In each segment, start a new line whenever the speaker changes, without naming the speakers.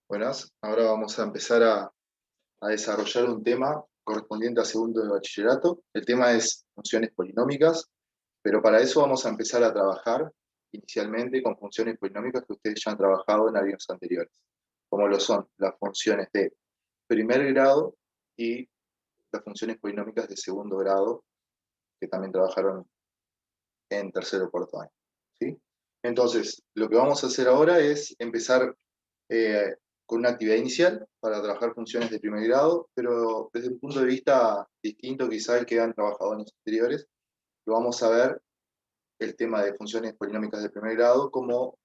Buenas, ahora vamos a empezar a desarrollar un tema correspondiente a segundo de bachillerato. El tema es funciones polinómicas, pero para eso vamos a empezar a trabajar inicialmente con funciones polinómicas que ustedes ya han trabajado en años anteriores, como lo son las funciones de primer grado y las funciones polinómicas de segundo grado, que también trabajaron en tercero o cuarto año. ¿Sí? Entonces, lo que vamos a hacer ahora es empezar con una actividad inicial para trabajar funciones de primer grado, pero desde un punto de vista distinto quizá al que han trabajado en años anteriores. Lo vamos a ver el tema de funciones polinómicas de primer grado como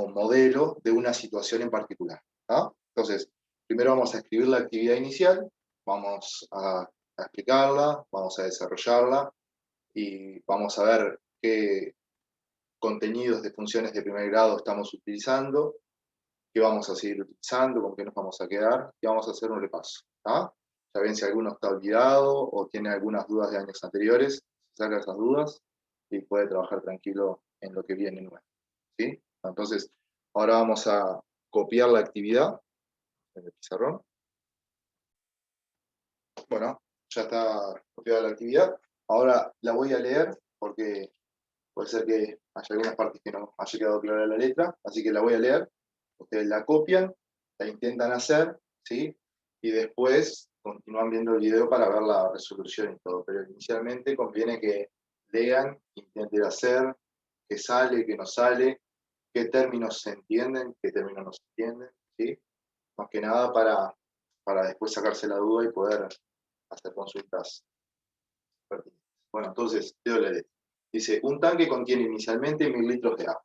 modelo de una situación en particular. ¿Ah? Entonces, primero vamos a escribir la actividad inicial, vamos a explicarla, vamos a desarrollarla y vamos a ver qué contenidos de funciones de primer grado estamos utilizando, qué vamos a seguir utilizando, con qué nos vamos a quedar, y vamos a hacer un repaso. ¿Ah? Ya ven si alguno está olvidado o tiene algunas dudas de años anteriores, saca esas dudas y puede trabajar tranquilo en lo que viene nuevo. ¿Sí? Entonces, ahora vamos a copiar la actividad en el pizarrón. Bueno, ya está copiada la actividad. Ahora la voy a leer porque puede ser que haya algunas partes que no haya quedado clara la letra, así que la voy a leer. Ustedes la copian, la intentan hacer, ¿sí? Y después continúan viendo el video para ver la resolución y todo. Pero inicialmente conviene que lean, intenten hacer, qué sale, qué no sale, qué términos se entienden, qué términos no se entienden, ¿sí? Más que nada para después sacarse la duda y poder hacer consultas pertinentes. Bueno, entonces, leo la letra. Dice, un tanque contiene inicialmente 1000 litros de agua.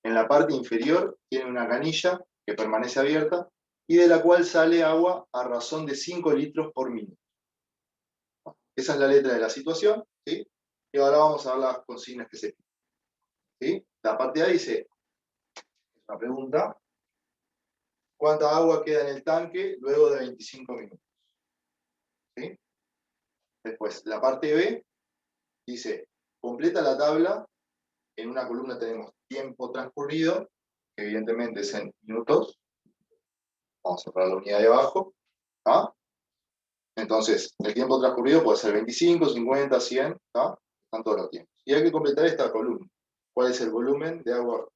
En la parte inferior tiene una canilla que permanece abierta y de la cual sale agua a razón de 5 litros por minuto. Esa es la letra de la situación, ¿sí? Y ahora vamos a ver las consignas que se piden, ¿sí? La parte A dice, es una pregunta, ¿cuánta agua queda en el tanque luego de 25 minutos? ¿Sí? Después, la parte B dice, completa la tabla. En una columna tenemos tiempo transcurrido, que evidentemente es en minutos. Vamos a poner la unidad de abajo. ¿Ah? Entonces, el tiempo transcurrido puede ser 25, 50, 100, ¿ah? Están todos los tiempos. Y hay que completar esta columna. ¿Cuál es el volumen de agua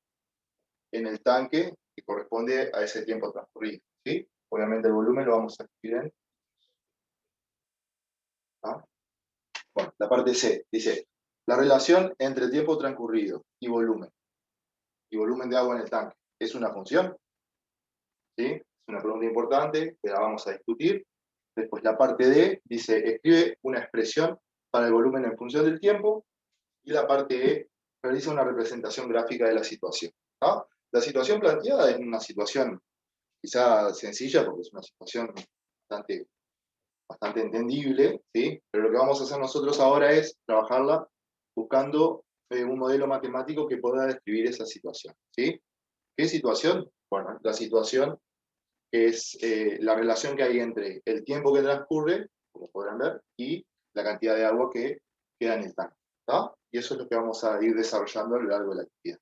en el tanque que corresponde a ese tiempo transcurrido? ¿Sí? Obviamente el volumen lo vamos a escribir en. ¿Ah? Bueno, la parte C dice, la relación entre tiempo transcurrido y volumen de agua en el tanque, ¿es una función? ¿Sí? Es una pregunta importante que la vamos a discutir. Después la parte D dice, escribe una expresión para el volumen en función del tiempo. Y la parte E realiza una representación gráfica de la situación. ¿Ah? La situación planteada es una situación quizá sencilla, porque es una situación bastante entendible, ¿sí? Pero lo que vamos a hacer nosotros ahora es trabajarla buscando un modelo matemático que pueda describir esa situación. ¿Sí? ¿Qué situación? Bueno, la situación es la relación que hay entre el tiempo que transcurre, como podrán ver, y la cantidad de agua que queda en el tanque. ¿Tá? Y eso es lo que vamos a ir desarrollando a lo largo de la actividad.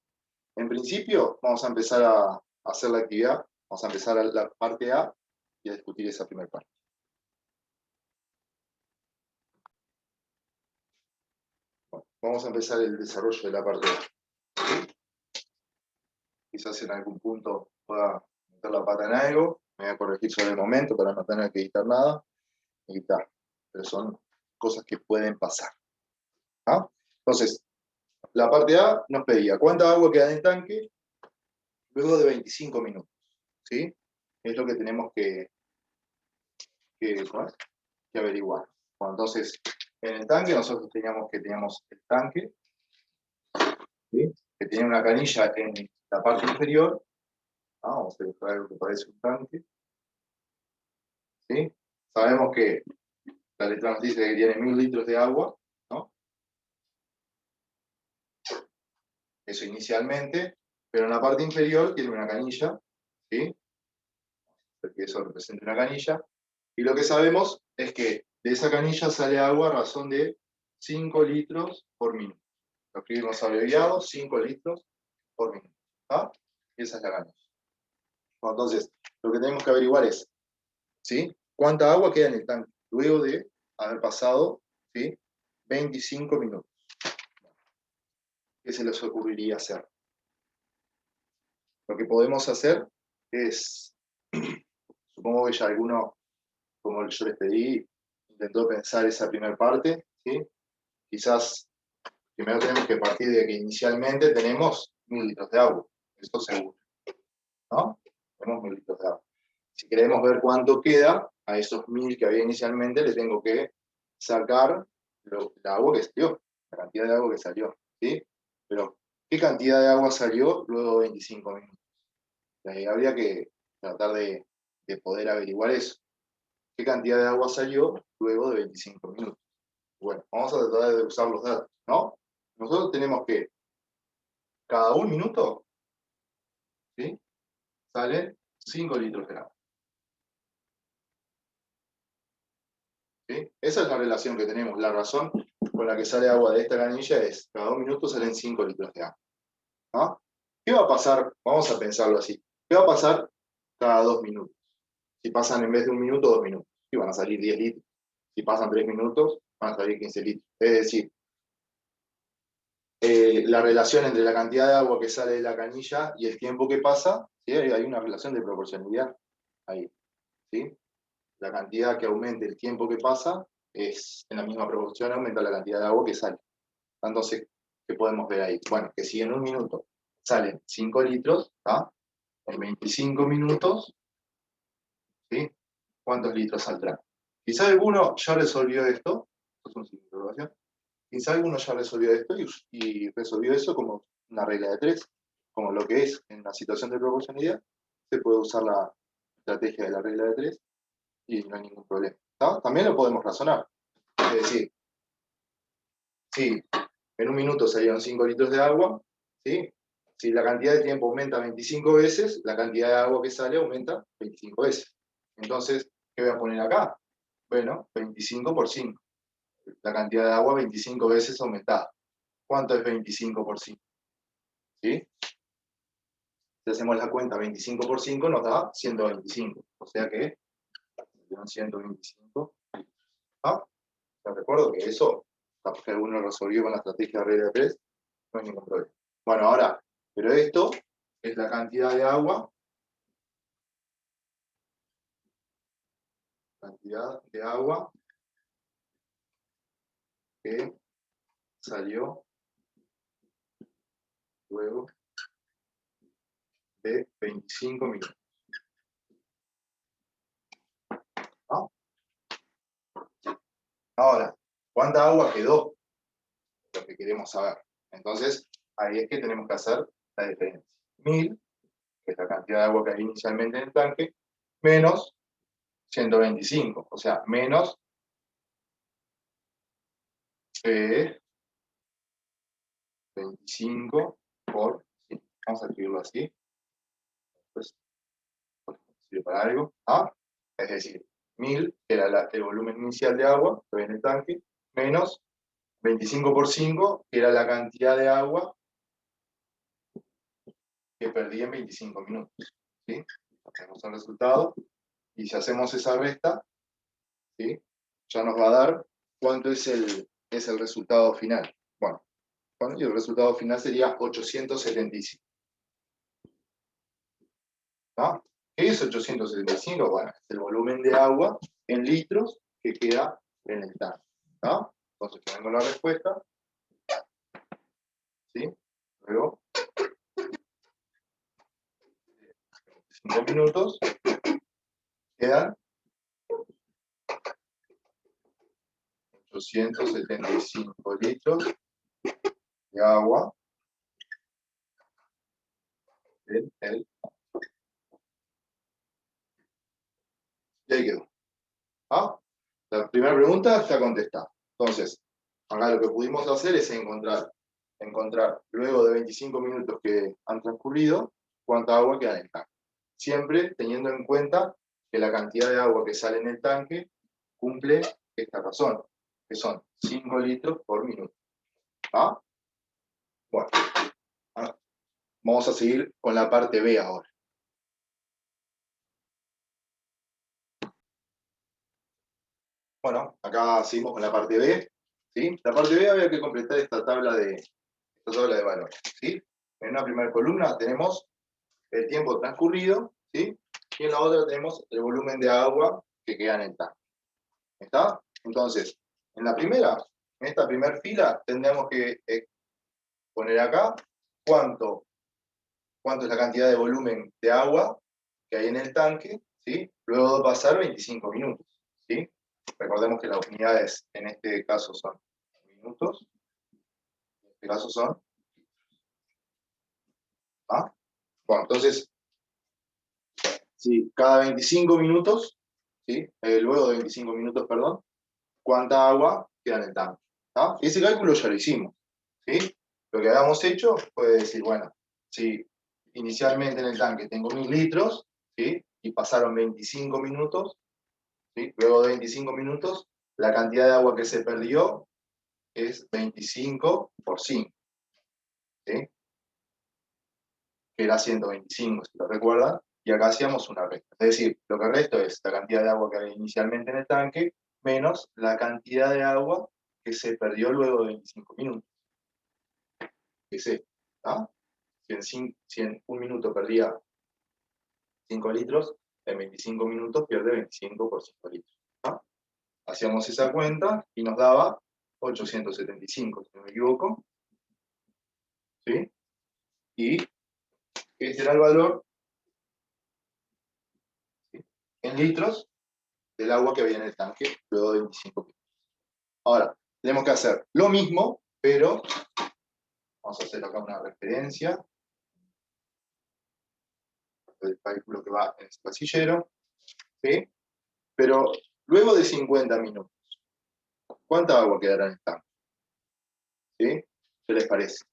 En principio, vamos a empezar a hacer la actividad, vamos a empezar a la parte A y a discutir esa primera parte. Bueno, vamos a empezar el desarrollo de la parte A. Quizás en algún punto pueda meter la pata en algo, me voy a corregir sobre el momento para no tener que editar nada, editar. Pero son cosas que pueden pasar. ¿Ah? Entonces, la parte A nos pedía cuánta agua queda en el tanque luego de 25 minutos. ¿Sí? Es lo que tenemos que, que averiguar. Bueno, entonces, en el tanque nosotros teníamos el tanque, ¿sí? Que tiene una canilla en la parte inferior. Vamos a dibujar algo que parece un tanque. ¿Sí? Sabemos que la letra nos dice que tiene 1000 litros de agua, ¿no? Eso inicialmente, pero en la parte inferior tiene una canilla, ¿sí? Porque eso representa una canilla. Y lo que sabemos es que de esa canilla sale agua a razón de 5 litros por minuto. Lo escribimos abreviado, 5 litros por minuto. ¿Ah? Y esa es la canilla. Bueno, entonces, lo que tenemos que averiguar es, ¿sí? ¿Cuánta agua queda en el tanque luego de haber pasado, ¿sí? 25 minutos? ¿Qué se les ocurriría hacer? Lo que podemos hacer es, supongo que ya alguno, como yo les pedí, intentó pensar esa primera parte, ¿sí? Quizás primero tenemos que partir de que inicialmente tenemos 1000 litros de agua, eso seguro, ¿no? Tenemos 1000 litros de agua. Si queremos ver cuánto queda, a esos 1000 que había inicialmente le tengo que sacar la agua que salió, la cantidad de agua que salió, ¿sí? Pero, ¿qué cantidad de agua salió luego de 25 minutos? Ahí habría que tratar de poder averiguar eso. ¿Qué cantidad de agua salió luego de 25 minutos? Bueno, vamos a tratar de usar los datos, ¿no? Nosotros tenemos que cada un minuto, ¿sí? Salen 5 litros de agua. ¿Sí? Esa es la relación que tenemos. La razón con la que sale agua de esta canilla es cada un minuto salen 5 litros de agua. ¿No? ¿Qué va a pasar? Vamos a pensarlo así. ¿Qué va a pasar cada 2 minutos? Si pasan en vez de un minuto, 2 minutos. Y van a salir 10 litros. Si pasan 3 minutos, van a salir 15 litros. Es decir, la relación entre la cantidad de agua que sale de la canilla y el tiempo que pasa, ¿sí? Hay una relación de proporcionalidad ahí. ¿Sí? La cantidad que aumente el tiempo que pasa es en la misma proporción aumenta la cantidad de agua que sale. Entonces, ¿qué podemos ver ahí? Bueno, que si en un minuto salen 5 litros, ¿tá? En 25 minutos, ¿sí? ¿Cuántos litros saldrán? Quizá alguno ya resolvió esto, esto es un signo de interrogación, quizá alguno ya resolvió esto y resolvió eso como una regla de 3, como lo que es en la situación de proporcionalidad, se puede usar la estrategia de la regla de 3 y no hay ningún problema. ¿Tá? También lo podemos razonar. Es decir, si en un minuto salieron 5 litros de agua, ¿sí? Si la cantidad de tiempo aumenta 25 veces, la cantidad de agua que sale aumenta 25 veces. Entonces, ¿qué voy a poner acá? Bueno, 25 por 5. La cantidad de agua 25 veces aumentada. ¿Cuánto es 25 por 5? ¿Sí? Si hacemos la cuenta 25 por 5 nos da 125. O sea que son 125. ¿Ah? Te recuerdo que eso, capaz que alguno lo resolvió con la estrategia de regla de 3, no hay ningún problema. Bueno, ahora, pero esto es la cantidad de agua que salió luego de 25 minutos. ¿No? Ahora, ¿cuánta agua quedó? Lo que queremos saber. Entonces, ahí es que tenemos que hacer la diferencia. 1000, que es la cantidad de agua que hay inicialmente en el tanque, menos 125, o sea, menos 25 por 100. Vamos a escribirlo así. Pues, sirve para algo. ¿Ah? Es decir, 1000, que era el volumen inicial de agua que había en el tanque, menos 25 por 5, que era la cantidad de agua que perdí en 25 minutos. ¿Sí? Tenemos el resultado. Y si hacemos esa resta, ¿sí? Ya nos va a dar cuánto es el resultado final. Bueno, y el resultado final sería 875. ¿No? ¿Qué es 875? Bueno, es el volumen de agua en litros que queda en el tanque. ¿No? Entonces tenemos la respuesta. ¿Sí? Luego, 5 minutos, quedan 875 litros de agua en el. Y ahí quedó. ¿Ah? La primera pregunta está contestada. Entonces, acá lo que pudimos hacer es encontrar luego de 25 minutos que han transcurrido, cuánta agua queda en el tanque. Siempre teniendo en cuenta que la cantidad de agua que sale en el tanque cumple esta razón, que son 5 litros por minuto. ¿Ah? Bueno, vamos a seguir con la parte B ahora. Bueno, acá seguimos con la parte B, ¿sí? La parte B había que completar esta tabla de valores, ¿sí? En una primera columna tenemos el tiempo transcurrido, ¿sí? Y en la otra tenemos el volumen de agua que queda en el tanque. ¿Está? Entonces, en esta primera fila, tendremos que poner acá cuánto es la cantidad de volumen de agua que hay en el tanque, ¿sí? Luego de pasar 25 minutos, ¿sí? Recordemos que las unidades en este caso son minutos, en este caso son, ¿ah? Bueno, entonces, si cada 25 minutos, ¿sí? Luego de 25 minutos, perdón, ¿cuánta agua queda en el tanque? ¿Ah? Ese cálculo ya lo hicimos, ¿sí? Lo que habíamos hecho fue decir, bueno, si inicialmente en el tanque tengo 1000 litros, ¿sí? Y pasaron 25 minutos, ¿sí? Luego de 25 minutos, la cantidad de agua que se perdió es 25 por 5, ¿sí? Que era 125, si lo recuerdan, y acá hacíamos una resta. Es decir, lo que resto es la cantidad de agua que había inicialmente en el tanque, menos la cantidad de agua que se perdió luego de 25 minutos. Que es esto, ¿ah? Si en un minuto perdía 5 litros, en 25 minutos pierde 25 por 5 litros. ¿Ah? Hacíamos esa cuenta y nos daba 875, si no me equivoco, ¿sí? Y este era el valor, ¿sí? En litros del agua que había en el tanque luego de 25 minutos. Ahora, tenemos que hacer lo mismo, pero vamos a hacer acá una referencia del cálculo que va en este casillero, ¿sí? Pero luego de 50 minutos, ¿cuánta agua quedará en el tanque? ¿Sí? ¿Qué les parece?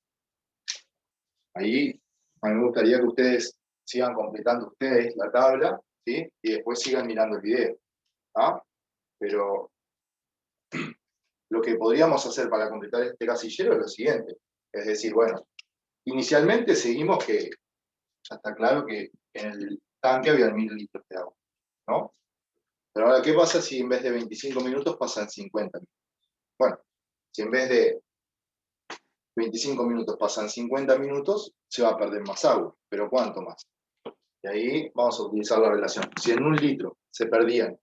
Ahí a mí me gustaría que ustedes sigan completando ustedes la tabla, ¿sí? Y después sigan mirando el video. ¿Ah? Pero lo que podríamos hacer para completar este casillero es lo siguiente. Es decir, bueno, inicialmente seguimos que ya está claro que en el tanque había 1000 litros de agua, ¿no? Pero ahora, ¿qué pasa si en vez de 25 minutos pasan 50 minutos? Bueno, si en vez de 25 minutos pasan 50 minutos, se va a perder más agua. ¿Pero cuánto más? Y ahí vamos a utilizar la relación. Si en un litro salían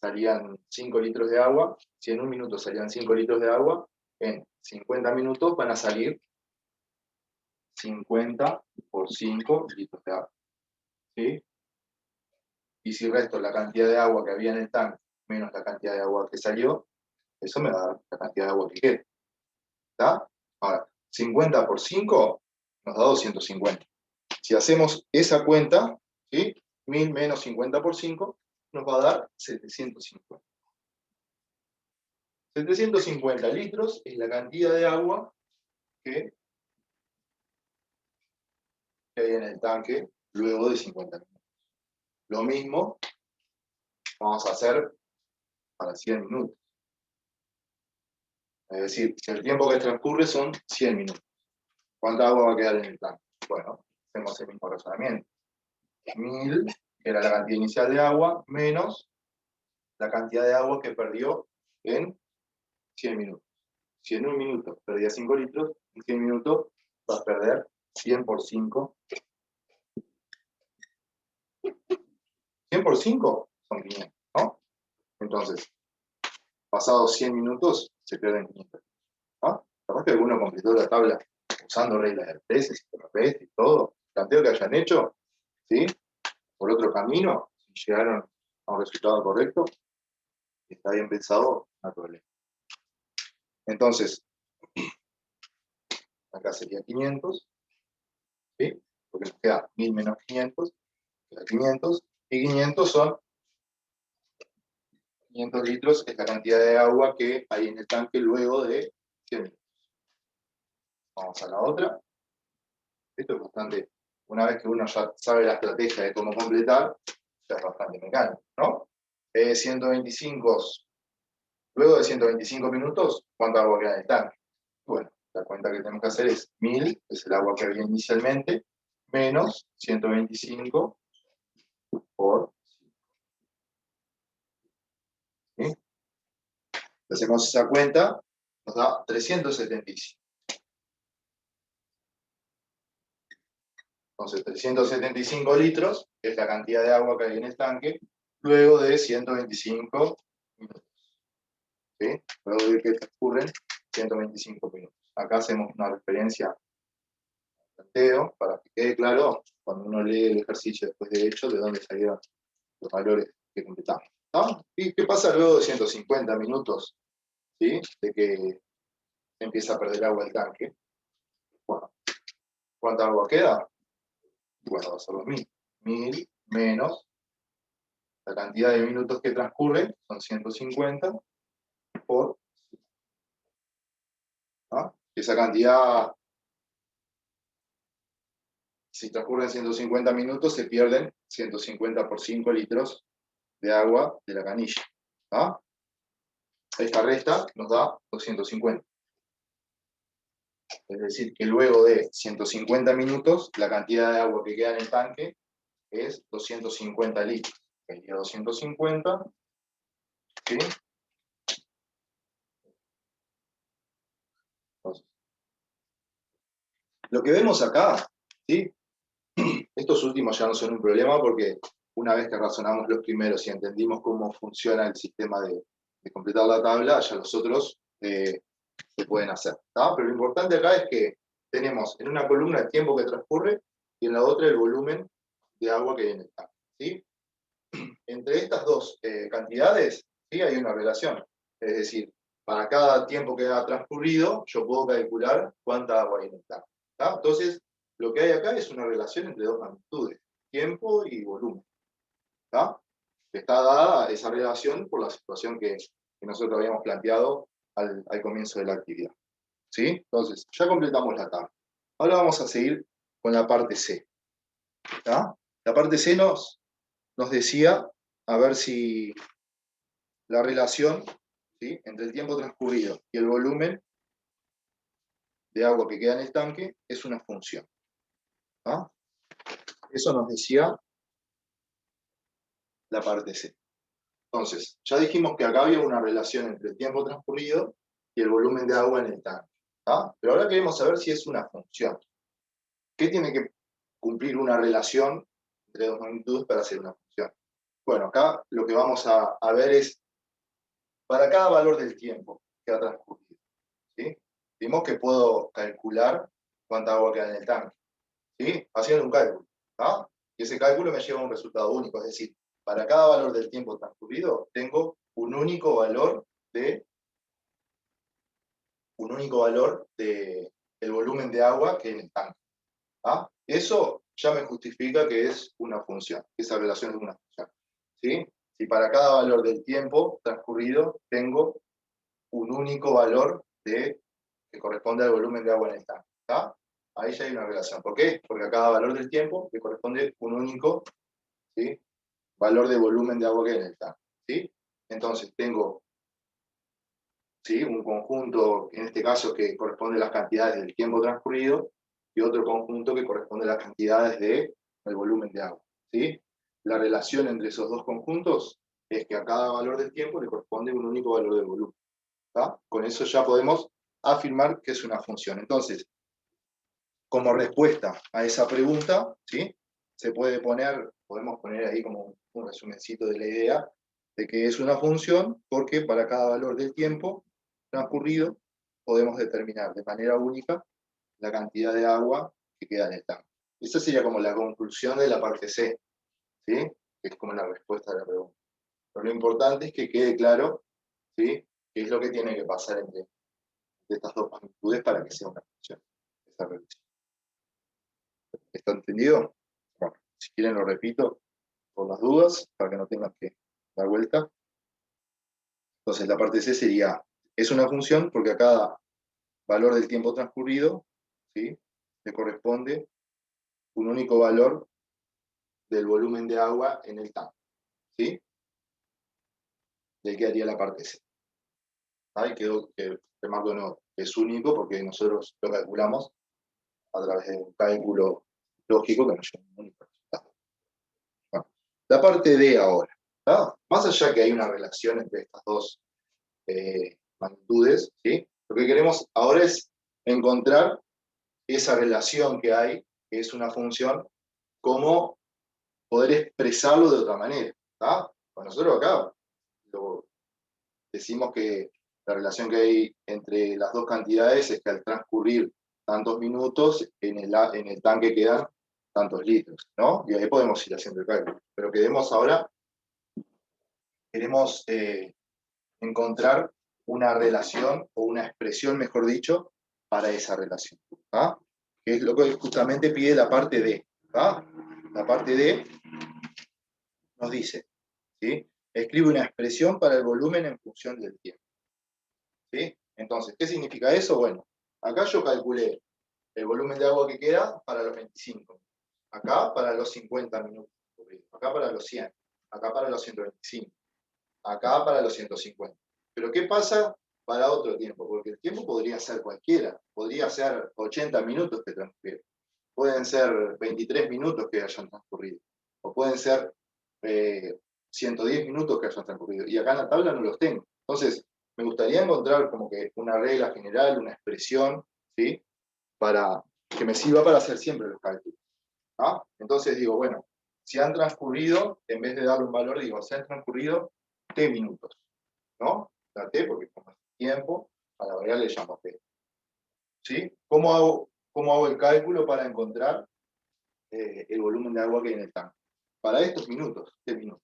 5 litros de agua, si en un minuto salían 5 litros de agua, en 50 minutos van a salir 50 por 5 litros de agua. ¿Sí? Y si resto la cantidad de agua que había en el tanque menos la cantidad de agua que salió, eso me va a dar la cantidad de agua que queda. ¿Está? Ahora, 50 por 5 nos da 250. Si hacemos esa cuenta, ¿sí? 1000 menos 50 por 5 nos va a dar 750. 750 litros es la cantidad de agua que hay en el tanque luego de 50 minutos. Lo mismo vamos a hacer para 100 minutos. Es decir, si el tiempo que transcurre son 100 minutos, ¿cuánta agua va a quedar en el tanque? Bueno, hacemos el mismo razonamiento. 1000, que era la cantidad inicial de agua, menos la cantidad de agua que perdió en 100 minutos. Si en un minuto perdía 5 litros, en 100 minutos vas a perder 100 por 5. 100 por 5 son 500, ¿no? Entonces, pasados 100 minutos, se pierden 500. ¿No? Capaz que alguno completó la tabla usando reglas de tres, y todo. Planteo que hayan hecho, ¿sí? Por otro camino, si llegaron a un resultado correcto, está bien pensado, no hay problema. Entonces, acá sería 500, ¿sí? Porque nos queda 1000 menos 500, queda 500, y 500 son 500 litros, es la cantidad de agua que hay en el tanque luego de 100 minutos. Vamos a la otra. Esto es bastante, una vez que uno ya sabe la estrategia de cómo completar, ya es bastante mecánico, ¿no? 125, luego de 125 minutos, ¿cuánta agua queda en el tanque? Bueno, la cuenta que tenemos que hacer es 1000, que es el agua que había inicialmente, menos 125 por 5. hacemos esa cuenta, nos da 375. Entonces, 375 litros es la cantidad de agua que hay en el tanque, luego de 125 minutos. ¿Sí? Luego de que transcurren 125 minutos. Acá hacemos una referencia al planteo, para que quede claro, cuando uno lee el ejercicio después de hecho, de dónde salieron los valores que completamos. ¿No? ¿Y qué pasa luego de 150 minutos? ¿Sí? De que empieza a perder agua el tanque. Bueno, ¿cuánta agua queda? Bueno, va a ser los 1000. 1000 menos la cantidad de minutos que transcurren, son 150 por... ¿no? Esa cantidad, si transcurren 150 minutos, se pierden 150 por 5 litros de agua de la canilla. ¿No? Esta resta nos da 250. Es decir, que luego de 150 minutos, la cantidad de agua que queda en el tanque es 250 litros. Sería 250, ¿sí? Entonces, lo que vemos acá, ¿sí? Estos últimos ya no son un problema porque una vez que razonamos los primeros y entendimos cómo funciona el sistema de completar la tabla, ya los otros se pueden hacer. ¿Tá? Pero lo importante acá es que tenemos en una columna el tiempo que transcurre y en la otra el volumen de agua que hay en el tanque. ¿Sí? Entre estas dos cantidades, ¿sí? Hay una relación. Es decir, para cada tiempo que ha transcurrido, yo puedo calcular cuánta agua hay en el tanque. ¿Tá? Entonces, lo que hay acá es una relación entre dos magnitudes, tiempo y volumen. ¿Tá? Está dada esa relación por la situación que nosotros habíamos planteado al comienzo de la actividad. ¿Sí? Entonces, ya completamos la tabla. Ahora vamos a seguir con la parte C. ¿Tá? La parte C nos decía, a ver si la relación, ¿sí?, entre el tiempo transcurrido y el volumen de agua que queda en el tanque es una función. ¿Ah? Eso nos decía la parte C. Entonces, ya dijimos que acá había una relación entre el tiempo transcurrido y el volumen de agua en el tanque. ¿Ah? Pero ahora queremos saber si es una función. ¿Qué tiene que cumplir una relación entre dos magnitudes para ser una función? Bueno, acá lo que vamos a ver es, para cada valor del tiempo que ha transcurrido, ¿sí? Vimos que puedo calcular cuánta agua queda en el tanque, ¿sí? Haciendo un cálculo, ¿ah? Y ese cálculo me lleva a un resultado único, es decir, para cada valor del tiempo transcurrido tengo un único valor del volumen de agua que hay en el tanque. ¿Ah? Eso ya me justifica que es una función, que esa relación es una función. ¿Sí? Si para cada valor del tiempo transcurrido tengo un único valor que corresponde al volumen de agua en el tanque. ¿Tá? Ahí ya hay una relación. ¿Por qué? Porque a cada valor del tiempo le corresponde un único, ¿sí?, valor de volumen de agua que hay en el tanque. ¿Sí? Entonces tengo, ¿sí?, un conjunto, en este caso, que corresponde a las cantidades del tiempo transcurrido, y otro conjunto que corresponde a las cantidades del volumen de agua. ¿Sí? La relación entre esos dos conjuntos es que a cada valor del tiempo le corresponde un único valor de volumen. ¿Tá? Con eso ya podemos afirmar que es una función. Entonces, como respuesta a esa pregunta, ¿sí?, podemos poner ahí como un resumencito de la idea de que es una función, porque para cada valor del tiempo transcurrido podemos determinar de manera única la cantidad de agua que queda en el tanque. Esa sería como la conclusión de la parte C, ¿sí?, que es como la respuesta a la pregunta. Pero lo importante es que quede claro, ¿sí?, qué es lo que tiene que pasar entre estas dos magnitudes para que sea una función, esa relación. ¿Está entendido? Bueno, si quieren lo repito por las dudas, para que no tengan que dar vuelta. Entonces la parte C sería, es una función porque a cada valor del tiempo transcurrido, ¿sí?, le corresponde un único valor del volumen de agua en el tanque. ¿Sí? Le quedaría la parte C. Ahí quedó, remarco, no, es único porque nosotros lo calculamos a través de un cálculo lógico que nos lleva a un único resultado. Bueno, la parte D ahora. ¿Ah? Más allá que hay una relación entre estas dos magnitudes, ¿sí? Lo que queremos ahora es encontrar esa relación que hay, que es una función, cómo poder expresarlo de otra manera, ¿tá? Pues nosotros acá decimos que la relación que hay entre las dos cantidades es que al transcurrir tantos minutos, en el tanque quedan tantos litros, ¿no? Y ahí podemos ir haciendo el cálculo. Pero queremos encontrar una relación o una expresión, mejor dicho, para esa relación, ¿tá? Que es lo que justamente pide la parte D, ¿tá? La parte D nos dice, ¿sí? Escribe una expresión para el volumen en función del tiempo, ¿sí? Entonces, ¿qué significa eso? Bueno, acá yo calculé el volumen de agua que queda para los 25, acá para los 50 minutos, acá para los 100, acá para los 125, acá para los 150. Pero ¿qué pasa para otro tiempo? Porque el tiempo podría ser cualquiera, podría ser 80 minutos que transcurrieron, pueden ser 23 minutos que hayan transcurrido, o pueden ser 110 minutos que hayan transcurrido, y acá en la tabla no los tengo. Entonces, me gustaría encontrar como que una regla general, una expresión, ¿sí? Para que me sirva para hacer siempre los cálculos. ¿Ah? Entonces digo, bueno, si han transcurrido, en vez de darle un valor, digo, si han transcurrido t minutos, ¿no? La t, porque como es tiempo, a la variable le llamo t. ¿Sí? ¿Cómo hago el cálculo para encontrar el volumen de agua que hay en el tanque? Para estos minutos, t minutos.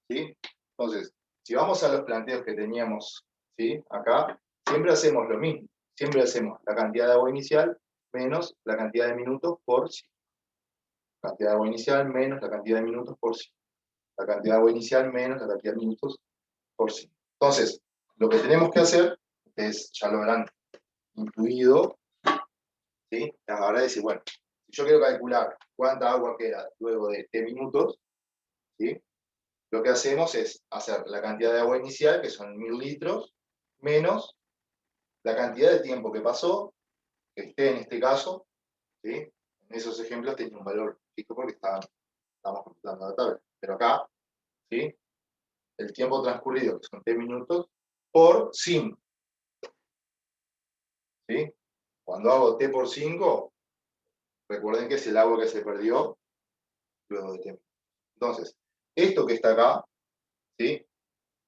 ¿Sí? Entonces, si vamos a los planteos que teníamos, ¿sí? Acá, siempre hacemos lo mismo. Siempre hacemos la cantidad de agua inicial menos la cantidad de minutos por sí. Cantidad de agua inicial menos la cantidad de minutos por sí. La cantidad de agua inicial menos la cantidad de minutos por sí. Entonces, lo que tenemos que hacer es, ya lo habrán incluido, ¿sí? Ahora decir, bueno, si yo quiero calcular cuánta agua queda luego de t minutos, ¿sí? Lo que hacemos es hacer la cantidad de agua inicial, que son 1000 litros, menos la cantidad de tiempo que pasó, que esté en este caso, ¿sí? En esos ejemplos tenía un valor fijo porque estamos completando la tabla. Pero acá, ¿sí? El tiempo transcurrido, que son t minutos, por 5. ¿Sí? Cuando hago t por 5, recuerden que es el agua que se perdió luego de t. Entonces, esto que está acá, ¿sí?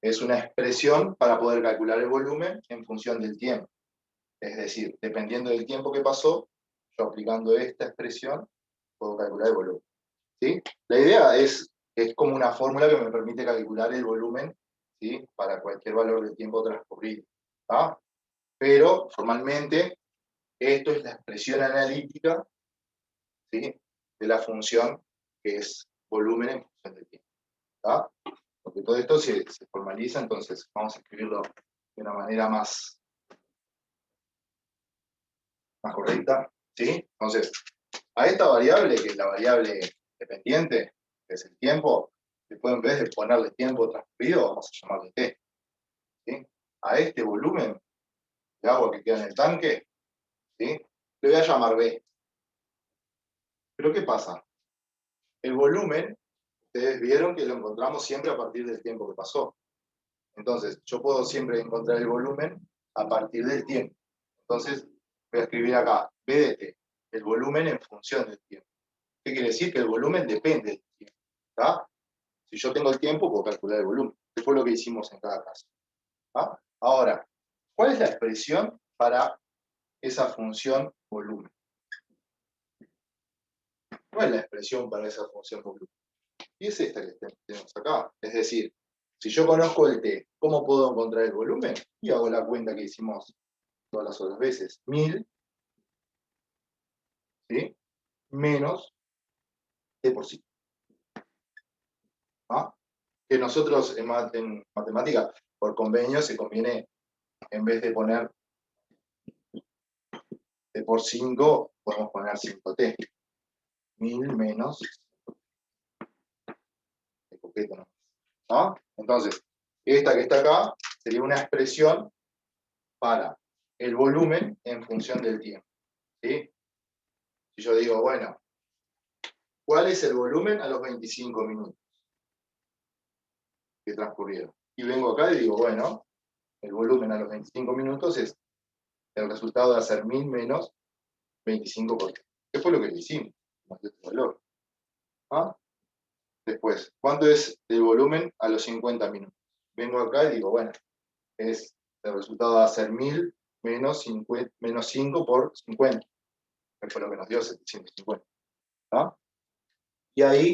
Es una expresión para poder calcular el volumen en función del tiempo. Es decir, dependiendo del tiempo que pasó, yo aplicando esta expresión, puedo calcular el volumen. ¿Sí? La idea es como una fórmula que me permite calcular el volumen, ¿sí? Para cualquier valor de tiempo transcurrido. ¿Ah? Pero, formalmente, esto es la expresión analítica, ¿sí? De la función que es volumen en función del tiempo. ¿Ah? Porque todo esto se formaliza, entonces vamos a escribirlo de una manera más correcta. ¿Sí? Entonces, a esta variable, que es la variable dependiente, que es el tiempo, después en vez de ponerle tiempo transcurrido, vamos a llamarle t. ¿Sí? A este volumen de agua que queda en el tanque, ¿sí? Le voy a llamar B. Pero ¿qué pasa? El volumen, ustedes vieron que lo encontramos siempre a partir del tiempo que pasó. Entonces, yo puedo siempre encontrar el volumen a partir del tiempo. Entonces, voy a escribir acá B de t, el volumen en función del tiempo. ¿Qué quiere decir? Que el volumen depende del tiempo. ¿Tá? Si yo tengo el tiempo, puedo calcular el volumen. Que fue lo que hicimos en cada caso. ¿Tá? Ahora, ¿cuál es la expresión para esa función volumen? ¿Cuál es la expresión para esa función volumen? Y es esta que tenemos acá. Es decir, si yo conozco el t, ¿cómo puedo encontrar el volumen? Y hago la cuenta que hicimos todas las otras veces. 1000, ¿sí? Menos t por 5. ¿Ah? Que nosotros en matemática, por convenio, se conviene, en vez de poner t por 5, podemos poner 5t. 1000 menos de coqueto, ¿no? ¿Ah? Entonces, esta que está acá sería una expresión para el volumen en función del tiempo. ¿Sí? Si yo digo, bueno, ¿cuál es el volumen a los 25 minutos que transcurrieron? Y vengo acá y digo, bueno, el volumen a los 25 minutos es el resultado de hacer 1000 menos 25 por 3. ¿Qué fue lo que le hicimos? Más este valor. ¿Ah? Después, ¿cuánto es el volumen a los 50 minutos? Vengo acá y digo, bueno, es el resultado de hacer 1000 menos 5 por 50. Que fue lo que nos dio 750. ¿Ah? Y ahí,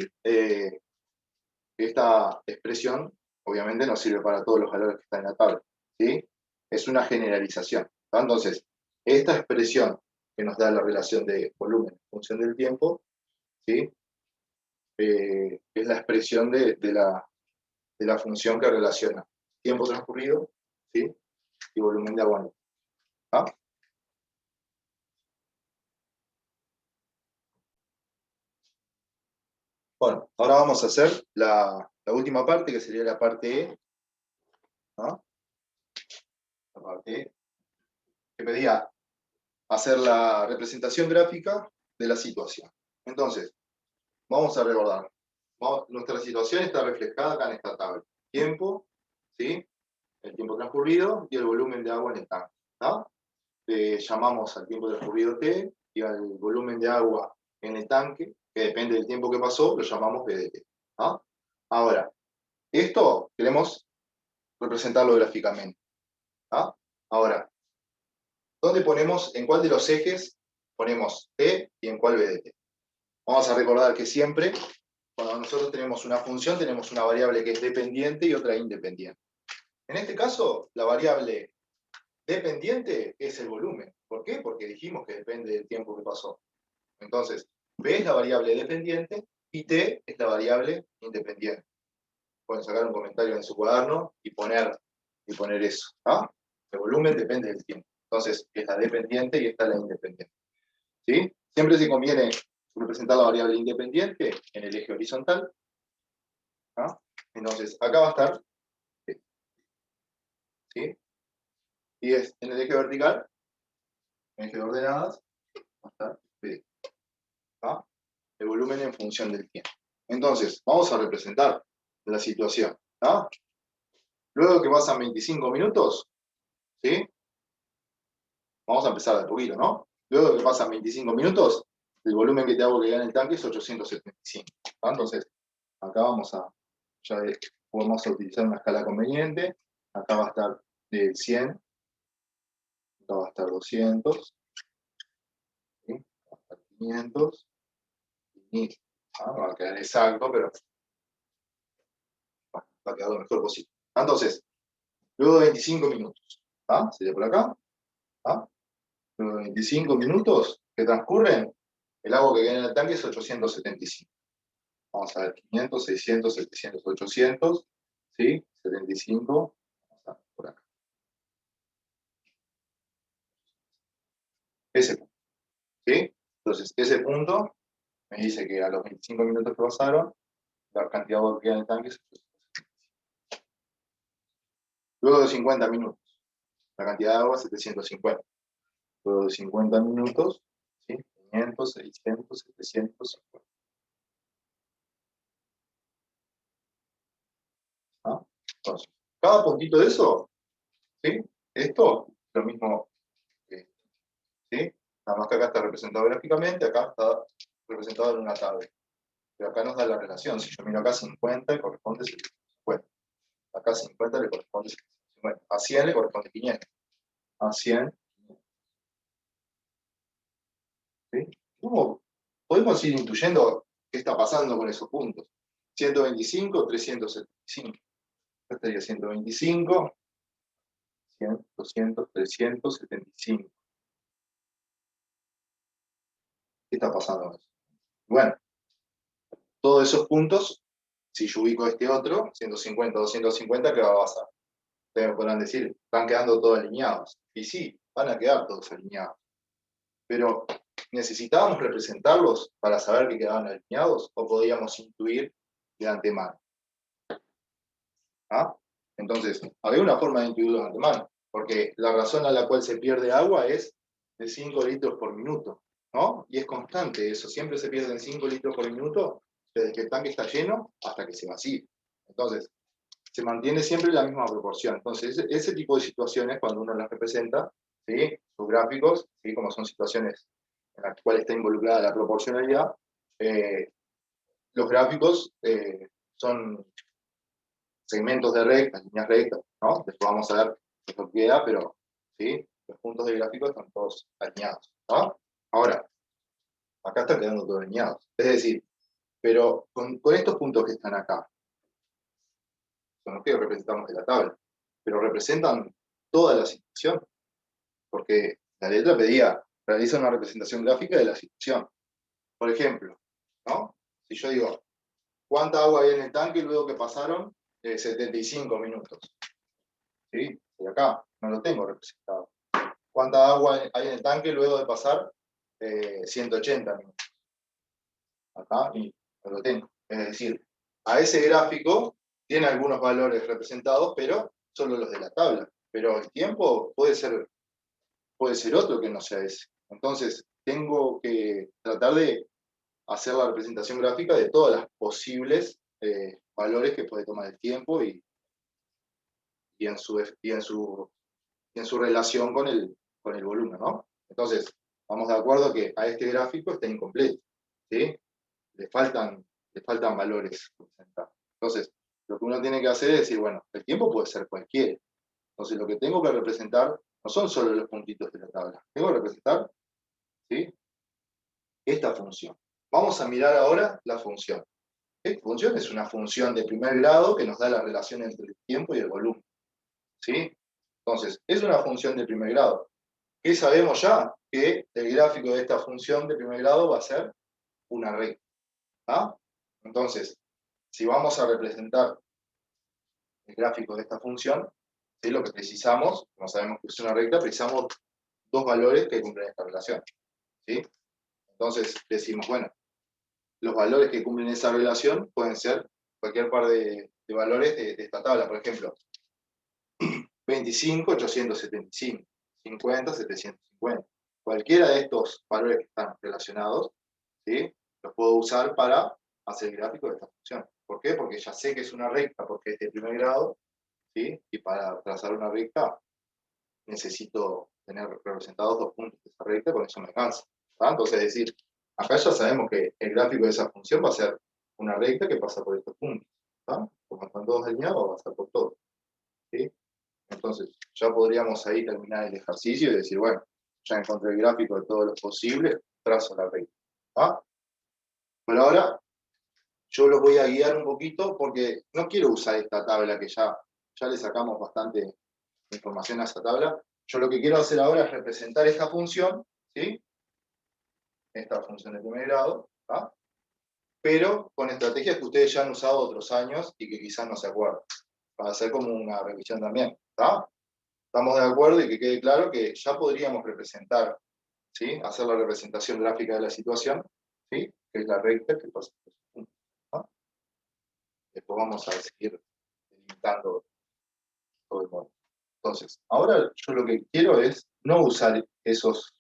esta expresión, obviamente, no sirve para todos los valores que están en la tabla. ¿Sí? Es una generalización. ¿Ah? Entonces, esta expresión que nos da la relación de volumen en función del tiempo, ¿sí? Es la expresión de la función que relaciona tiempo transcurrido, ¿sí? Y volumen de agua. ¿Ah? Bueno, ahora vamos a hacer la última parte, que sería la parte E. ¿Ah? La parte E, que pedía hacer la representación gráfica de la situación. Entonces, vamos a recordar. Nuestra situación está reflejada acá en esta tabla. Tiempo, ¿sí? El tiempo transcurrido y el volumen de agua en el tanque. ¿Ah? Llamamos al tiempo transcurrido T y al volumen de agua en el tanque, que depende del tiempo que pasó, lo llamamos PDT. ¿Ah? Ahora, esto queremos representarlo gráficamente. ¿Ah? Ahora, ¿dónde ponemos, en cuál de los ejes ponemos T y en cuál BDT? Vamos a recordar que siempre, cuando nosotros tenemos una función, tenemos una variable que es dependiente y otra independiente. En este caso, la variable dependiente es el volumen. ¿Por qué? Porque dijimos que depende del tiempo que pasó. Entonces, B es la variable dependiente y T es la variable independiente. Pueden sacar un comentario en su cuaderno y poner eso. ¿Ah? El volumen depende del tiempo. Entonces, es la dependiente y esta es la independiente. ¿Sí? Siempre se conviene representar la variable independiente en el eje horizontal. ¿Ah? Entonces, acá va a estar, ¿sí? Y es en el eje vertical, en el eje de ordenadas, va a estar B. ¿Ah? El volumen en función del tiempo. Entonces, vamos a representar la situación. ¿Ah? Luego que pasan 25 minutos, ¿sí? Vamos a empezar de poquito, ¿no? Luego que pasan 25 minutos, el volumen que te hago que queda en el tanque es 875. ¿Ah? Entonces, acá ya podemos utilizar una escala conveniente. Acá va a estar 100, acá va a estar 200, ¿sí? Va a estar 500 y 1000. ¿Ah? Va a quedar exacto, pero va a quedar lo mejor posible. Entonces, luego de 25 minutos, ¿ah? Sería por acá, ¿ah? Luego de 25 minutos que transcurren, el agua que queda en el tanque es 875. Vamos a ver, 500, 600, 700, 800, ¿sí? 75, vamos a ver por acá. Ese punto, ¿sí? Entonces, ese punto me dice que a los 25 minutos que pasaron, la cantidad de agua que queda en el tanque es 875. Luego de 50 minutos, la cantidad de agua es 750. Luego de 50 minutos, ¿sí? 500, 600, 750. ¿Ah? Entonces, cada puntito de eso, ¿sí? Esto, lo mismo, ¿sí? Nada más que acá está representado gráficamente, acá está representado en una tabla. Pero acá nos da la relación. Si yo miro acá 50, le corresponde 750. Acá 50 le corresponde 750. A 100 le corresponde 500. A 100, ¿sí? ¿Cómo podemos ir intuyendo qué está pasando con esos puntos? 125, 375. Acá estaría 125, 100, 200, 375. ¿Qué está pasando? Bueno, todos esos puntos, si yo ubico este otro, 150, 250, ¿qué va a pasar? Ustedes me podrán decir, van quedando todos alineados. Y sí, van a quedar todos alineados. Pero, ¿necesitábamos representarlos para saber que quedaban alineados o podíamos intuir de antemano? ¿Ah? Entonces, había una forma de intuirlo de antemano, porque la razón a la cual se pierde agua es de 5 litros por minuto, ¿no? Y es constante eso, siempre se pierden 5 litros por minuto desde que el tanque está lleno hasta que se vacíe. Entonces, se mantiene siempre la misma proporción. Entonces, ese tipo de situaciones, cuando uno las representa, ¿sí? Sus gráficos, ¿sí? Como son situaciones en las cuales está involucrada la proporcionalidad, los gráficos son segmentos de rectas, líneas rectas, ¿no? Después vamos a ver qué es lo que queda, pero ¿sí? Los puntos del gráfico están todos alineados, ¿no? Ahora, acá están quedando todos alineados. Es decir, pero con estos puntos que están acá, son los que representamos de la tabla, pero representan toda la situación, porque la letra pedía, realiza una representación gráfica de la situación. Por ejemplo, ¿no? Si yo digo, ¿cuánta agua hay en el tanque luego que pasaron 75 minutos? ¿Sí? Y acá no lo tengo representado. ¿Cuánta agua hay en el tanque luego de pasar 180 minutos? Acá y no lo tengo. Es decir, a ese gráfico tiene algunos valores representados, pero solo los de la tabla. Pero el tiempo puede ser otro que no sea ese. Entonces, tengo que tratar de hacer la representación gráfica de todas las posibles valores que puede tomar el tiempo y en su relación con el volumen, ¿no? Entonces, vamos de acuerdo que a este gráfico está incompleto, ¿sí? Le faltan valores representados. Entonces, lo que uno tiene que hacer es decir, bueno, el tiempo puede ser cualquiera. Entonces, lo que tengo que representar no son solo los puntitos de la tabla. Tengo que representar, ¿sí? Esta función. Vamos a mirar ahora la función. Esta función es una función de primer grado que nos da la relación entre el tiempo y el volumen, ¿sí? Entonces, es una función de primer grado. ¿Qué sabemos ya? Que el gráfico de esta función de primer grado va a ser una recta, ¿ah? Entonces, si vamos a representar el gráfico de esta función, ¿sí? Lo que precisamos, como sabemos que es una recta, precisamos dos valores que cumplen esta relación, ¿sí? Entonces decimos, bueno, los valores que cumplen esa relación pueden ser cualquier par de valores de esta tabla, por ejemplo, 25, 875, 50, 750. Cualquiera de estos valores que están relacionados, ¿sí? Los puedo usar para hacer el gráfico de esta función. ¿Por qué? Porque ya sé que es una recta, porque es de primer grado, ¿sí? Y para trazar una recta necesito tener representados dos puntos de esa recta, con eso me alcanza, ¿tá? Entonces, es decir, acá ya sabemos que el gráfico de esa función va a ser una recta que pasa por estos puntos, ¿tá? Como están todos alineados, va a pasar por todo, ¿sí? Entonces, ya podríamos ahí terminar el ejercicio y decir, bueno, ya encontré el gráfico de todos los posibles, trazo la recta, ¿tá? Pero ahora yo los voy a guiar un poquito porque no quiero usar esta tabla que ya le sacamos bastante información a esa tabla. Yo lo que quiero hacer ahora es representar esta función, ¿sí? Esta función de primer grado, ¿tá? Pero con estrategias que ustedes ya han usado otros años y que quizás no se acuerdan, para hacer como una revisión también, ¿tá? Estamos de acuerdo y que quede claro que ya podríamos representar, ¿sí? Hacer la representación gráfica de la situación, ¿sí? Que es la recta que pasa por esos puntos, ¿tá? Después vamos a seguir delimitando todo el mundo. Entonces, ahora yo lo que quiero es no usar esos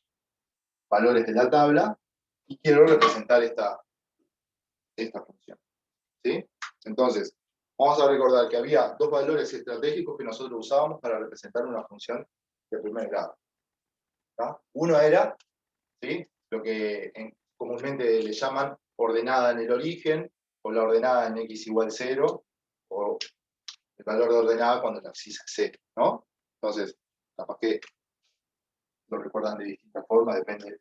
valores de la tabla y quiero representar esta función, ¿sí? Entonces, vamos a recordar que había dos valores estratégicos que nosotros usábamos para representar una función de primer grado, ¿tá? Uno era, ¿sí? Lo que comúnmente le llaman ordenada en el origen, o la ordenada en x igual 0, o el valor de ordenada cuando la axis es 0, ¿no? Entonces, capaz que lo recuerdan de distintas formas, depende de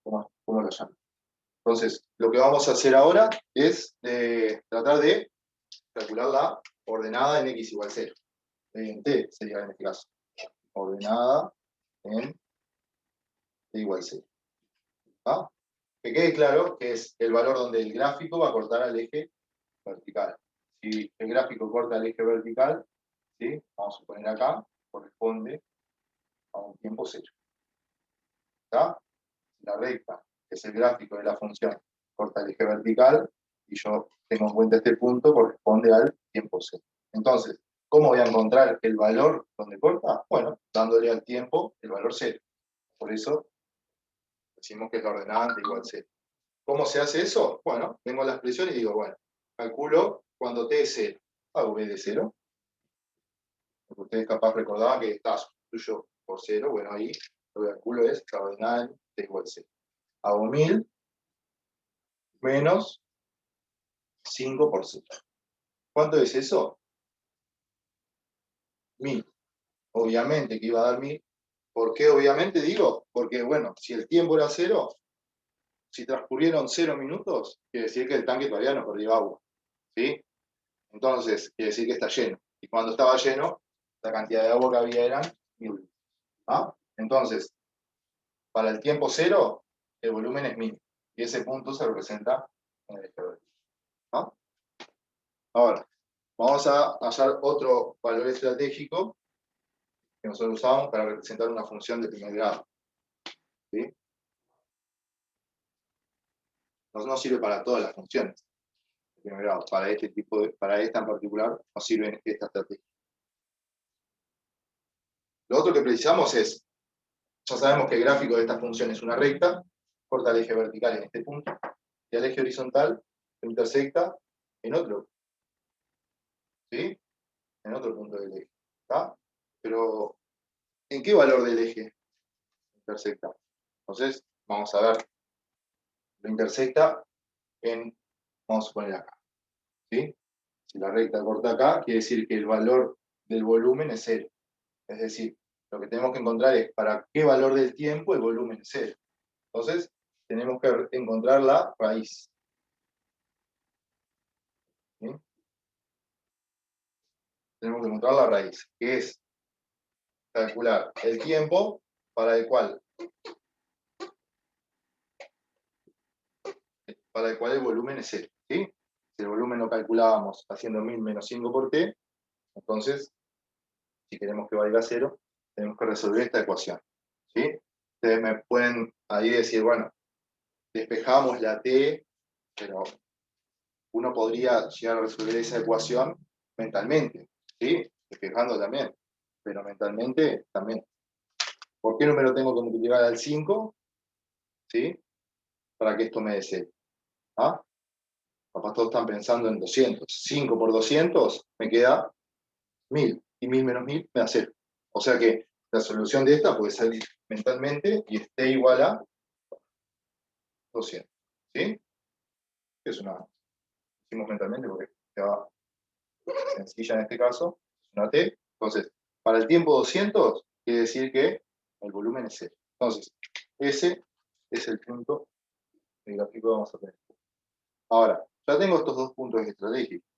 cómo lo llaman. Entonces, lo que vamos a hacer ahora es tratar de calcular la ordenada en x igual 0. En t sería en este caso. Ordenada en t igual 0. ¿Ah? Que quede claro que es el valor donde el gráfico va a cortar al eje vertical. Si el gráfico corta al eje vertical, ¿sí? Vamos a poner acá, corresponde a un tiempo 0. ¿Está? La recta, que es el gráfico de la función, corta el eje vertical, y yo tengo en cuenta este punto, corresponde al tiempo 0. Entonces, ¿cómo voy a encontrar el valor donde corta? Bueno, dándole al tiempo el valor 0. Por eso decimos que es la ordenada ante igual 0. ¿Cómo se hace eso? Bueno, tengo la expresión y digo, bueno, calculo cuando t es 0. hago B de 0. Porque ustedes capaz recordaban que está sustituyo por 0, bueno, ahí lo que calculo es la ordenada de igual a 0. Hago 1000 menos 5 por 0. ¿Cuánto es eso? 1000. Obviamente que iba a dar 1000. ¿Por qué obviamente digo? Porque, bueno, si el tiempo era 0, si transcurrieron 0 minutos, quiere decir que el tanque todavía no perdió agua. ¿Sí? Entonces, quiere decir que está lleno. Y cuando estaba lleno, la cantidad de agua que había eran 1000. ¿Ah? Entonces, para el tiempo 0, el volumen es 1000. Y ese punto se representa en el eje vertical. ¿Ah? Ahora, vamos a hallar otro valor estratégico que nosotros usamos para representar una función de primer grado. ¿Sí? No sirve para todas las funciones de primer grado. Para esta en particular, no sirve esta estrategia. Lo otro que precisamos es, ya sabemos que el gráfico de esta función es una recta, corta el eje vertical en este punto, y el eje horizontal lo intersecta en otro. ¿Sí? En otro punto del eje. ¿Está? Pero, ¿en qué valor del eje intersecta? Entonces, vamos a ver, lo intersecta en, vamos a poner acá. ¿Sí? Si la recta corta acá, quiere decir que el valor del volumen es 0. Es decir, lo que tenemos que encontrar es para qué valor del tiempo el volumen es 0. Entonces, tenemos que encontrar la raíz. ¿Sí? Tenemos que encontrar la raíz, que es calcular el tiempo para el cual el volumen es 0. ¿Sí? Si el volumen lo calculábamos haciendo 1000 menos 5 por t, entonces, si queremos que valga 0, tenemos que resolver esta ecuación. ¿Sí? Ustedes me pueden ahí decir, bueno, despejamos la t, pero uno podría llegar a resolver esa ecuación mentalmente, ¿sí? Despejando también, pero mentalmente también. ¿Por qué no me lo tengo que multiplicar al 5? ¿Sí? Para que esto me dé 0. ¿Ah? Capaz todos están pensando en 200. 5 por 200 me queda 1000. Y 1000 menos 1000 me da 0. O sea que la solución de esta puede salir mentalmente y esté igual a 200. ¿Sí? Es una... Decimos mentalmente porque queda sencilla en este caso. Es una T. Entonces, para el tiempo 200, quiere decir que el volumen es 0. Entonces, ese es el punto del gráfico que vamos a tener. Ahora, ya tengo estos dos puntos estratégicos.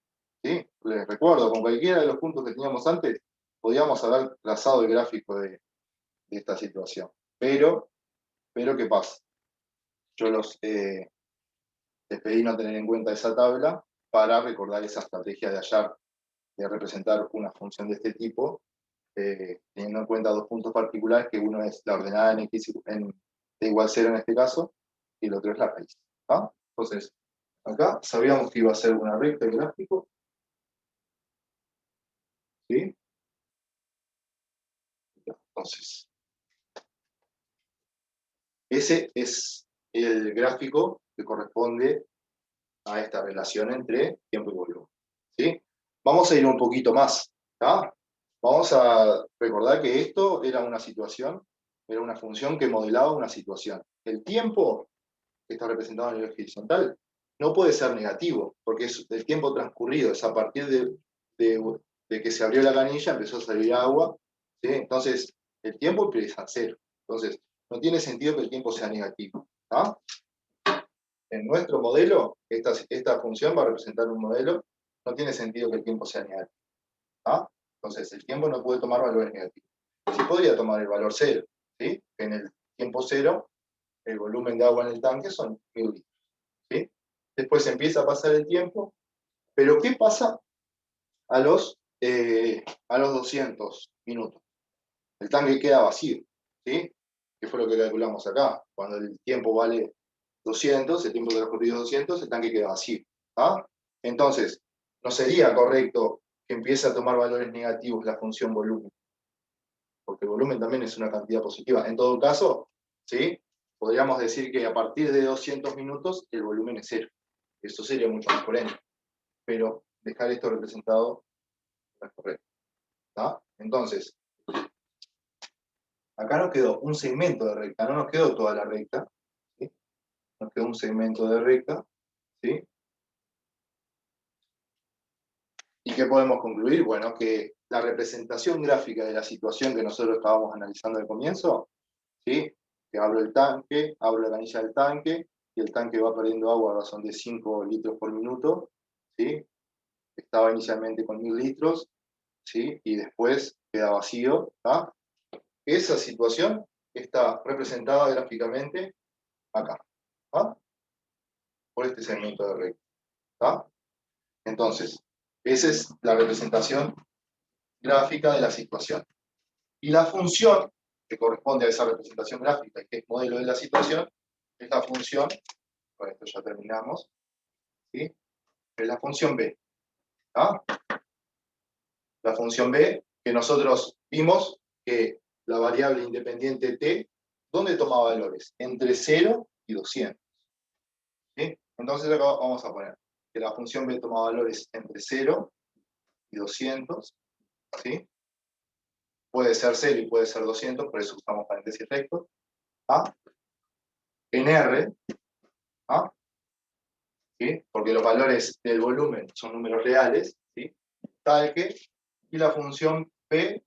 ¿Sí? Les recuerdo, con cualquiera de los puntos que teníamos antes, podíamos haber trazado el gráfico de esta situación. Pero, ¿qué pasa? Yo les pedí no tener en cuenta esa tabla para recordar esa estrategia de hallar, de representar una función de este tipo, teniendo en cuenta dos puntos particulares, que uno es la ordenada en x de igual a 0 en este caso, y el otro es la raíz. ¿Ah? Entonces, acá sabíamos que iba a ser una recta el gráfico. ¿Sí? Entonces, ese es el gráfico que corresponde a esta relación entre tiempo y volumen. ¿Sí? Vamos a ir un poquito más. ¿Tá? Vamos a recordar que esto era una situación, era una función que modelaba una situación. El tiempo, que está representado en el eje horizontal, no puede ser negativo, porque es el tiempo transcurrido, es a partir de que se abrió la canilla, empezó a salir agua, ¿sí? Entonces el tiempo empieza a 0. Entonces, no tiene sentido que el tiempo sea negativo. ¿Tá? En nuestro modelo, esta función va a representar un modelo, no tiene sentido que el tiempo sea negativo. ¿Ah? Entonces, el tiempo no puede tomar valores negativos. Sí podría tomar el valor 0, ¿sí? En el tiempo 0, el volumen de agua en el tanque son 1000 litros. ¿Sí? Después empieza a pasar el tiempo, pero ¿qué pasa a los 200 minutos? El tanque queda vacío, ¿sí? ¿Qué fue lo que calculamos acá? Cuando el tiempo vale 200, el tiempo transcurrido es 200, el tanque queda vacío. ¿Ah? Entonces, no sería correcto que empiece a tomar valores negativos la función volumen, porque el volumen también es una cantidad positiva. En todo caso, ¿sí? Podríamos decir que a partir de 200 minutos el volumen es 0. Eso sería mucho más coherente. Pero dejar esto representado No es correcto. ¿Tá? Entonces, acá nos quedó un segmento de recta, no nos quedó toda la recta. ¿Sí? Nos quedó un segmento de recta. ¿Sí? ¿Y qué podemos concluir? Bueno, que la representación gráfica de la situación que nosotros estábamos analizando al comienzo, ¿sí? Que abro el tanque, abro la canilla del tanque, y el tanque va perdiendo agua a razón de 5 litros por minuto, ¿sí? Estaba inicialmente con 1000 litros, ¿sí? Y después queda vacío, ¿tá? Esa situación está representada gráficamente acá, ¿tá? Por este segmento de recta, ¿tá? Entonces, esa es la representación gráfica de la situación. Y la función que corresponde a esa representación gráfica, que es modelo de la situación, es la función, con esto ya terminamos, ¿sí? Es la función B. ¿Ah? La función B, que nosotros vimos que la variable independiente t, ¿dónde toma valores? Entre 0 y 200. ¿Sí? Entonces acá vamos a poner que la función B toma valores entre 0 y 200. ¿Sí? Puede ser 0 y puede ser 200, por eso usamos paréntesis rectos. ¿Ah? En R, ¿ah? ¿Sí? Porque los valores del volumen son números reales, ¿sí? Tal que, y la función P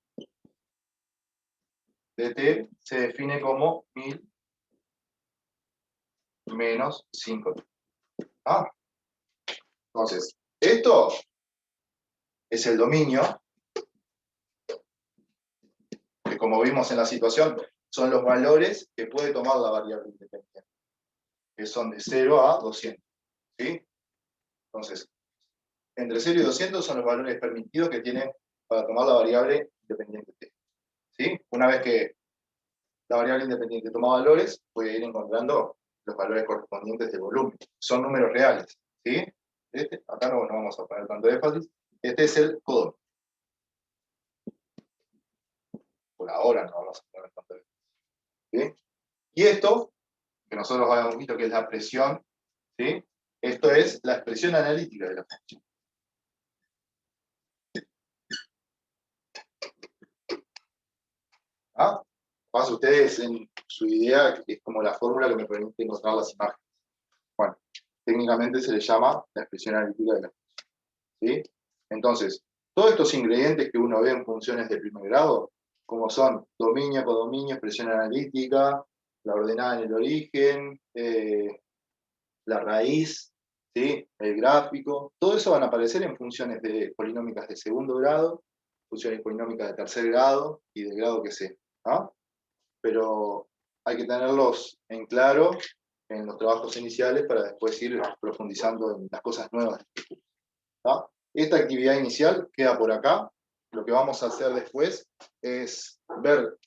de t se define como 1000 menos 5. ¿Ah? Entonces, esto es el dominio, que como vimos en la situación, son los valores que puede tomar la variable independiente, que son de 0 a 200. ¿Sí? Entonces, entre 0 y 200 son los valores permitidos que tiene para tomar la variable independiente t. ¿Sí? Una vez que la variable independiente toma valores, puede ir encontrando los valores correspondientes del volumen. Son números reales. ¿Sí? Acá no vamos a poner tanto énfasis. Este es el codo. Por ahora no vamos a poner tanto énfasis. ¿Sí? Y esto, que nosotros habíamos visto que es la presión, ¿sí? Esto es la expresión analítica de la función. ¿Ah? Más ustedes en su idea, que es como la fórmula que me permite encontrar las imágenes. Bueno, técnicamente se le llama la expresión analítica de la función. ¿Sí? Entonces, todos estos ingredientes que uno ve en funciones de primer grado, como son dominio, codominio, expresión analítica, la ordenada en el origen, la raíz, ¿sí? El gráfico, todo eso van a aparecer en funciones polinómicas de segundo grado, funciones polinómicas de tercer grado y de grado que sea. ¿Ah? Pero hay que tenerlos en claro en los trabajos iniciales para después ir profundizando en las cosas nuevas. ¿Ah? Esta actividad inicial queda por acá. Lo que vamos a hacer después es ver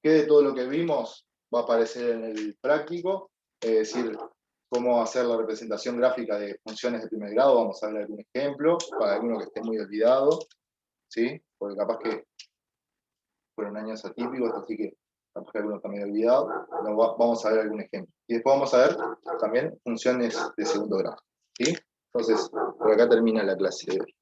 qué de todo lo que vimos va a aparecer en el práctico, es decir, cómo hacer la representación gráfica de funciones de primer grado. Vamos a ver algún ejemplo, para alguno que esté muy olvidado, ¿sí? Porque capaz que fueron años atípicos, así que capaz que alguno está medio olvidado. Vamos a ver algún ejemplo. Y después vamos a ver también funciones de segundo grado, ¿sí? Entonces, por acá termina la clase de hoy.